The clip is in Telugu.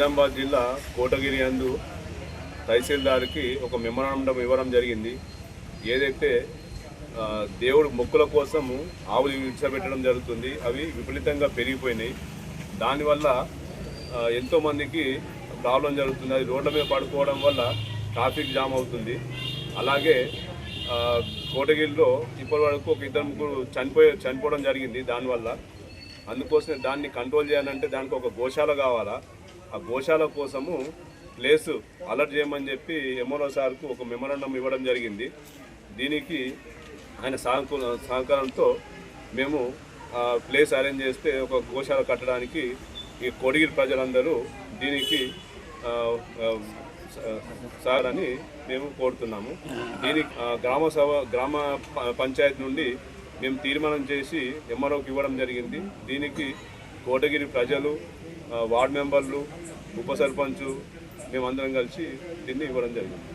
నిజామాబాద్ జిల్లా కోటగిరి అందు తహసీల్దార్కి ఒక మెమరాండం ఇవ్వడం జరిగింది. ఏదైతే దేవుడు మొక్కుల కోసము ఆవులు విడిచిపెట్టడం జరుగుతుంది, అవి విపరీతంగా పెరిగిపోయినాయి. దానివల్ల ఎంతోమందికి ప్రాబ్లం జరుగుతుంది. అది రోడ్ల మీద పడుకోవడం వల్ల ట్రాఫిక్ జామ్ అవుతుంది. అలాగే కోటగిరిలో ఇప్పటి వరకు ఒక 2-3 చనిపోవడం జరిగింది దానివల్ల. అందుకోసమే దాన్ని కంట్రోల్ చేయాలంటే దానికి ఒక గోశాల కావాలా. ఆ గోశాల కోసము ప్లేస్ అలర్ట్ చేయమని చెప్పి ఎంఆర్ఓ సార్కు ఒక మెమరాండం ఇవ్వడం జరిగింది. దీనికి ఆయన సహకారంతో మేము ప్లేస్ అరేంజ్ చేస్తే ఒక గోశాల కట్టడానికి ఈ కోటగిరి ప్రజలందరూ దీనికి సార్ అని మేము కోరుతున్నాము. దీనికి గ్రామ పంచాయతీ నుండి మేము తీర్మానం చేసి ఎంఆర్ఓకి ఇవ్వడం జరిగింది. దీనికి కోటగిరి ప్రజలు, వార్డు మెంబర్లు, ఉప సర్పంచ్ మేమందరం కలిసి దీన్ని ఇవ్వడం జరిగింది.